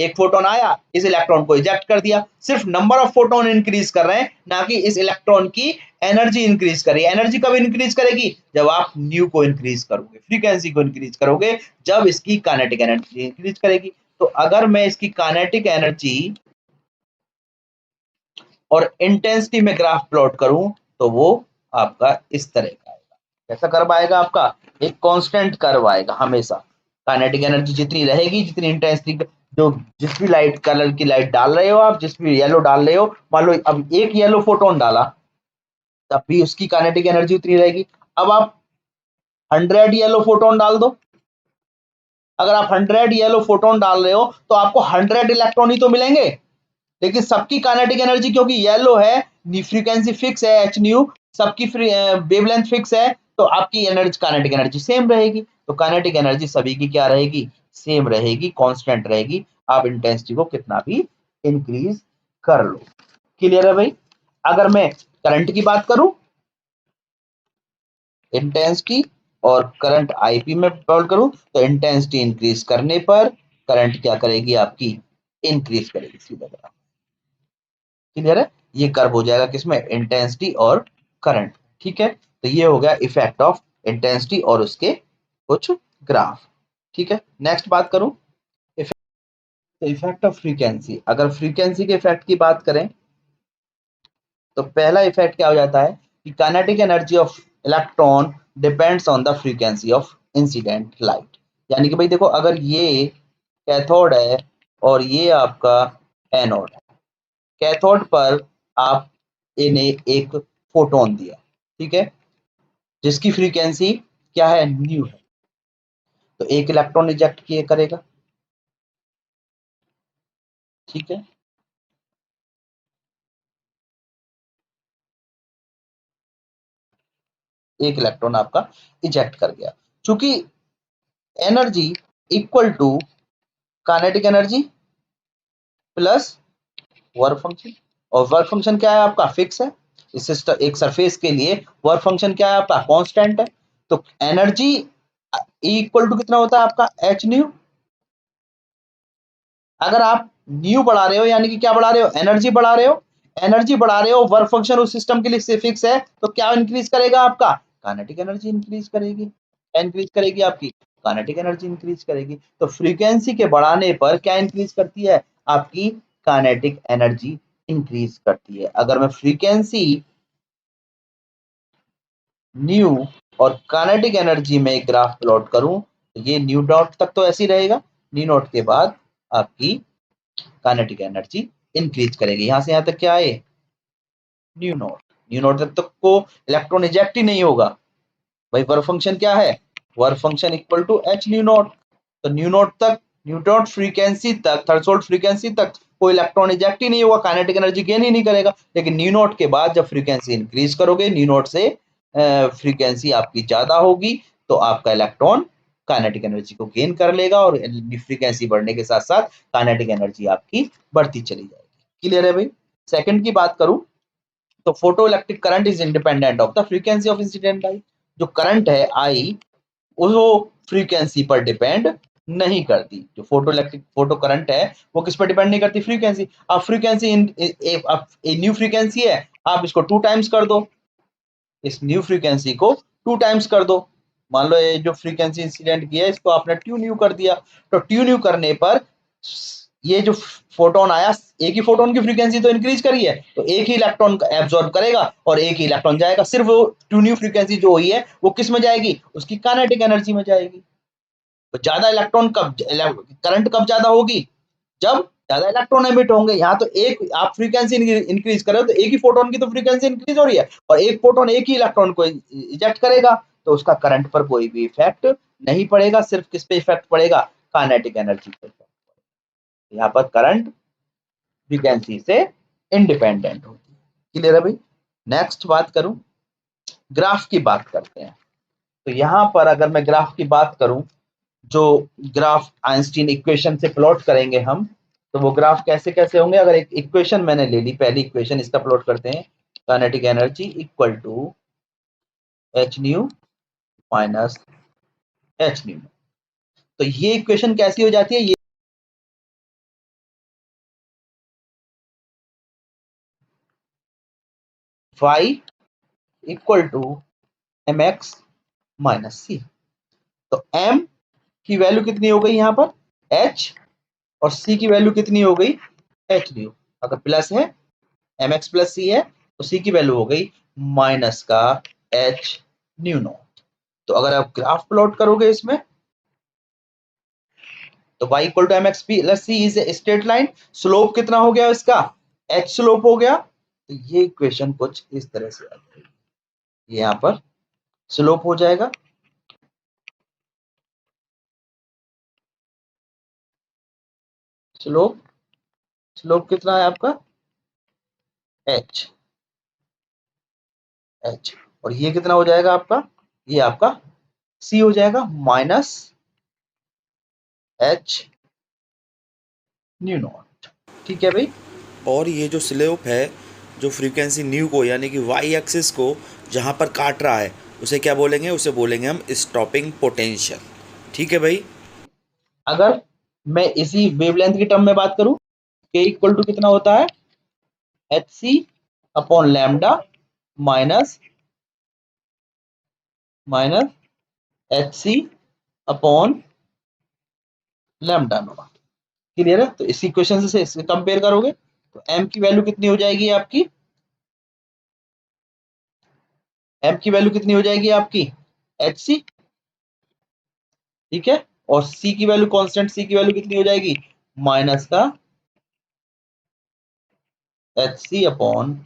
Speaker 1: एक फोटोन आया, इस इलेक्ट्रॉन को इजेक्ट कर दिया, सिर्फ नंबर ऑफ फोटोन इंक्रीज कर रहे हैं, ना कि इस इलेक्ट्रॉन की एनर्जी इंक्रीज करेगी। एनर्जी कब इंक्रीज करेगी, जब आप न्यू को इंक्रीज करोगे, फ्रीक्वेंसी को इंक्रीज करोगे, जब इसकी काइनेटिक एनर्जी इंक्रीज करेगी। तो अगर मैं इसकी काइनेटिक एनर्जी और इंटेंसिटी में ग्राफ प्लॉट करूं, तो वो आपका इस तरह का आएगा। कैसा कर्व आएगा आपका? एक कांस्टेंट कर्व आएगा हमेशा। काइनेटिक एनर्जी जितनी रहेगी, जितनी इंटेंसिटी, जो जिस भी लाइट कलर की लाइट डाल रहे हो आप, जिस भी येलो डाल रहे हो, मान लो अब एक येलो फोटोन डाला, तब भी उसकी काइनेटिक एनर्जी उतनी रहेगी। अब आप 100 येलो फोटोन डाल दो, अगर आप 100 येलो फोटोन डाल रहे हो तो आपको 100 इलेक्ट्रॉन ही तो मिलेंगे, लेकिन सबकी काइनेटिक एनर्जी क्योंकि येलो है, फ्रीक्वेंसी फिक्स है एच न्यू, सबकी वेवलेंथ फिक्स है, तो आपकी एनर्जी काइनेटिक एनर्जी सेम रहेगी। तो काइनेटिक एनर्जी सभी की क्या रहेगी? सेम रहेगी, कांस्टेंट रहेगी। आप इंटेंसिटी को कितना भी इंक्रीज कर लो। क्लियर है भाई? अगर मैं करंट की बात करूं, इंटेंसिटी और करंट आईपी में प्लॉट करूं, तो इंटेंसिटी इंक्रीज करने पर करंट क्या करेगी आपकी? इंक्रीज करेगी, सीधा ग्राफ। क्लियर है? ये कर्व हो जाएगा किसमें? इंटेंसिटी और करंट। ठीक है, तो ये हो गया इफेक्ट ऑफ इंटेंसिटी और उसके कुछ ग्राफ। ठीक है, नेक्स्ट बात करूं, तो इफेक्ट ऑफ फ्रीक्वेंसी। अगर फ्रीक्वेंसी के इफेक्ट की बात करें, तो पहला इफेक्ट क्या हो जाता है कि kinetic energy of electron depends on the frequency of incident light. यानी कि भाई देखो, अगर ये कैथोड है और ये आपका एनोड है, कैथोड पर आप इन्हें एक फोटोन दिया, ठीक है, जिसकी फ्रीक्वेंसी क्या है? न्यू है, तो एक इलेक्ट्रॉन इजेक्ट किए करेगा। ठीक है, एक इलेक्ट्रॉन आपका इजेक्ट कर गया, चूंकि energy equal to kinetic energy plus work function. और वर्क फंक्शन क्या है आपका? फिक्स है। इस सिस्टम एक सरफेस के लिए वर्क फंक्शन क्या है आपका? कांस्टेंट है। तो एनर्जी इक्वल टू कितना होता है आपका? H new. अगर आप न्यू बढ़ा रहे हो, यानी कि क्या बढ़ा रहे हो? एनर्जी बढ़ा रहे हो। एनर्जी बढ़ा रहे हो, वर्क फंक्शन उस सिस्टम के लिए फिक्स है, तो क्या इंक्रीज करेगा आपका? काइनेटिक एनर्जी इंक्रीज करेगी। क्या इंक्रीज करेगी आपकी? काइनेटिक एनर्जी इंक्रीज करेगी। तो फ्रीक्वेंसी के बढ़ाने पर क्या इंक्रीज करती है? आपकी काइनेटिक एनर्जी इंक्रीज करती है। अगर मैं फ्रीक्वेंसी न्यू और काइनेटिक एनर्जी में एक ग्राफ प्लॉट करूं, तो ये न्यू डॉट तक तो ऐसे ही रहेगा, न्यू नॉट के बाद आपकी काइनेटिक एनर्जी इंक्रीज करेगी। यहां से यहां तक क्या है? New not. न्यू नॉट तक को इलेक्ट्रॉन इजेक्ट ही नहीं होगा। भाई वर्क फंक्शन क्या है? Work function equal to h nu naught. तो न्यू नॉट तक, न्यू नॉट फ्रीक्वेंसी तक, थ्रेशोल्ड फ्रीक्वेंसी तक कोई इलेक्ट्रॉन इजेक्ट ही नहीं होगा, काइनेटिक एनर्जी गेन ही नहीं करेगा। लेकिन न्यू नॉट के बाद जब फ्रीक्वेंसी इंक्रीज करोगे, न्यू नॉट से फ्रीक्वेंसी आपकी ज्यादा होगी, तो आपका इलेक्ट्रॉन काइनेटिक एनर्जी को गेन कर लेगा और फ्रीक्वेंसी बढ़ने के साथ साथ काइनेटिक एनर्जी आपकी बढ़ती चली जाएगी। क्लियर है भाई? सेकंड की बात करूं, तो photo electric current is independent of the frequency of incident light. जो करंट है आई, वो फ्रीक्वेंसी पर डिपेंड नहीं करती। जो फोटो इलेक्ट्रिक फोटो करंट है वो किस पर डिपेंड नहीं करती? फ्रीक्वेंसी। अब फ्रीक्वेंसी न्यू फ्रीक्वेंसी है, आप इसको 2 टाइम्स कर दो, इस न्यू फ्रीक्वेंसी को 2 टाइम्स कर दो। मान लो ये जो फ्रीक्वेंसी इंसिडेंट की है, इसको आपने ट्यू न्यू कर दिया, तो ट्यू न्यू करने पर ये जो फोटोन आया, एक ही फोटोन की फ्रीक्वेंसी तो इंक्रीज करी है, तो एक ही इलेक्ट्रॉन एब्जॉर्ब करेगा और एक ही इलेक्ट्रॉन जाएगा। सिर्फ वो ट्यू न्यू फ्रीक्वेंसी जो हुई है वो किस में जाएगी? उसकी काइनेटिक एनर्जी में जाएगी। तो ज्यादा इलेक्ट्रॉन कब, करंट कब ज्यादा होगी? जब ज्यादा इलेक्ट्रॉन एमिट होंगे। यहाँ तो एक आप फ्रीक्वेंसी इंक्रीज कर रहे हो, तो एक ही फोटोन की तो फ्रीक्वेंसी इंक्रीज हो रही है, और एक फोटोन एक ही इलेक्ट्रॉन को इजेक्ट करेगा, तो उसका करंट पर कोई भी इफेक्ट नहीं पड़ेगा। सिर्फ किस पे इफेक्ट पड़ेगा? काइनेटिक एनर्जी पे। यहाँ पर करंट फ्रीक्वेंसी से इंडिपेंडेंट होती है। क्लियर है भाई? नेक्स्ट बात करूं, ग्राफ की बात करते हैं। तो यहाँ पर अगर मैं ग्राफ की बात करूं, जो ग्राफ आइंस्टीन इक्वेशन से प्लॉट करेंगे हम, तो वो ग्राफ कैसे कैसे होंगे? अगर एक इक्वेशन मैंने ले ली, पहली इक्वेशन इसका प्लॉट करते हैं, kinetic energy equal to h nu minus h nu. तो ये इक्वेशन कैसी हो जाती है? ये y equal to M X minus C. तो m की वैल्यू कितनी हो गई यहाँ पर? h, और c की वैल्यू कितनी हो गई? h new. अगर प्लस है, mx प्लस सी है, तो c की वैल्यू हो गई माइनस का h न्यू नॉट। तो अगर आप ग्राफ प्लॉट करोगे इसमें, तो y equal to mx plus c is a straight line, slope कितना हो गया इसका, h स्लोप हो गया। तो ये इक्वेशन कुछ इस तरह से आ जाएगी, यहाँ पर स्लोप हो जाएगा, स्लोप, स्लोप कितना है आपका h, h, और ये कितना हो जाएगा आपका, ये आपका c हो जाएगा माइनस h न्यू नॉट। ठीक है भाई।
Speaker 2: और ये जो स्लोप है, जो फ्रीक्वेंसी न्यू को यानी कि वाई एक्सिस को जहाँ पर काट रहा है, उसे क्या बोलेंगे, उसे बोलेंगे हम स्टॉपिंग पोटेंशियल। ठीक है भाई।
Speaker 1: अगर मैं इसी वेवलेंथ की टर्म में बात करूं, k इक्वल टू कितना होता है h c upon lambda minus minus h c upon lambda naught. Clear है। तो इस इक्वेशन से इससे कंपेयर करोगे तो m की वैल्यू कितनी हो जाएगी आपकी, m की वैल्यू कितनी हो जाएगी आपकी एच सी, ठीक है, और c की वैल्यू कांस्टेंट, c की वैल्यू कितनी हो जाएगी माइनस का h c upon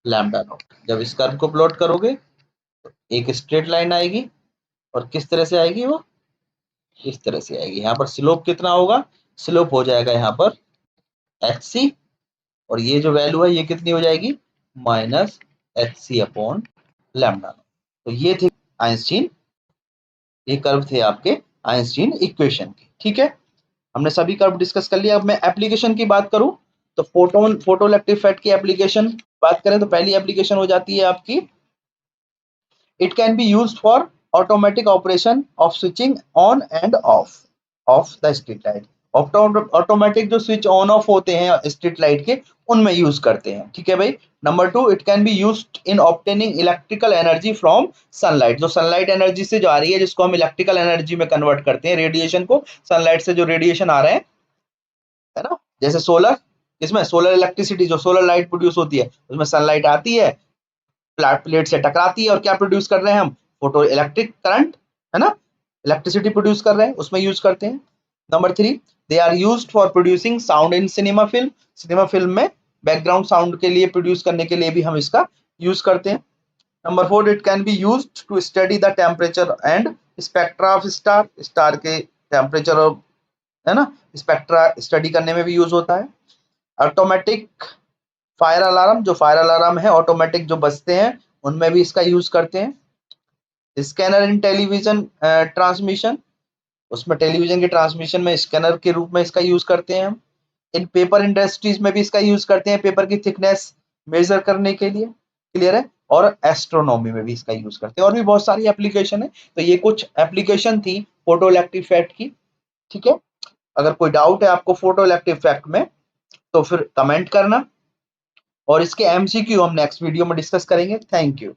Speaker 1: lambda naught. जब इस कर्व को प्लॉट करोगे तो एक स्ट्रेट लाइन आएगी, और किस तरह से आएगी वो, इस तरह से आएगी। यहाँ पर स्लोप कितना होगा, स्लोप हो जाएगा यहाँ पर एच सी, और ये जो वैल्यू है ये कितनी हो जाएगी minus h c upon lambda. तो ये थे आइंस्टीन, ये कर्व थे आपके आइंस्टीन इक्वेशन के। ठीक है, हमने सभी कर्व डिस्कस कर लिया। अब मैं एप्लीकेशन की बात करूं तो फोटो इलेक्ट्रिक इफेक्ट की एप्लीकेशन बात करें तो पहली एप्लीकेशन हो जाती है आपकी, it can be used for automatic operation of switching on and off of the street light। Automatic जो स्विच ऑन ऑफ होते हैं स्ट्रीट लाइट के, उनमें यूज करते हैं। ठीक है भाई। Number 2, it can be used in obtaining electrical energy from sunlight. जो सनलाइट एनर्जी से जो आ रही है, जिसको हम इलेक्ट्रिकल एनर्जी में कन्वर्ट करते हैं, रेडिएशन को, सनलाइट से जो रेडिएशन आ रहे हैं, है ना, जैसे सोलर, इसमें सोलर इलेक्ट्रिसिटी, जो सोलर लाइट प्रोड्यूस होती है, उसमें सनलाइट आती है, फ्लैट प्लेट से टकराती है, और क्या प्रोड्यूस कर रहे हैं हम, फोटो इलेक्ट्रिक करंट, है ना, इलेक्ट्रिसिटी प्रोड्यूस कर रहे हैं, उसमें यूज करते हैं। Number 3, they are used for producing sound in cinema film. Cinema film में बैकग्राउंड साउंड के लिए, प्रोड्यूस करने के लिए भी हम इसका यूज करते हैं। Number 4, it can be used to study the temperature and spectra of star. Star के टेम्परेचर और, है ना, स्पेक्ट्रा स्टडी करने में भी यूज होता है। ऑटोमेटिक फायर अलार्म, जो फायर अलार्म है ऑटोमेटिक जो बजते हैं, उनमें भी इसका यूज करते हैं। स्कैनर इन टेलीविजन ट्रांसमिशन, उसमें टेलीविजन के ट्रांसमिशन में स्कैनर के रूप में इसका यूज करते हैं हम। इन पेपर इंडस्ट्रीज में भी इसका यूज करते हैं, पेपर की थिकनेस मेजर करने के लिए। क्लियर है। और एस्ट्रोनॉमी में भी इसका यूज करते हैं, और भी बहुत सारी एप्लीकेशन है। तो ये कुछ एप्लीकेशन थी फोटो इलेक्ट्रिक इफेक्ट की। ठीक है, अगर कोई डाउट है आपको फोटो इलेक्ट्रिक इफेक्ट में, तो फिर कमेंट करना, और इसके एमसीक्यू हम नेक्स्ट वीडियो में डिस्कस करेंगे। Thank you.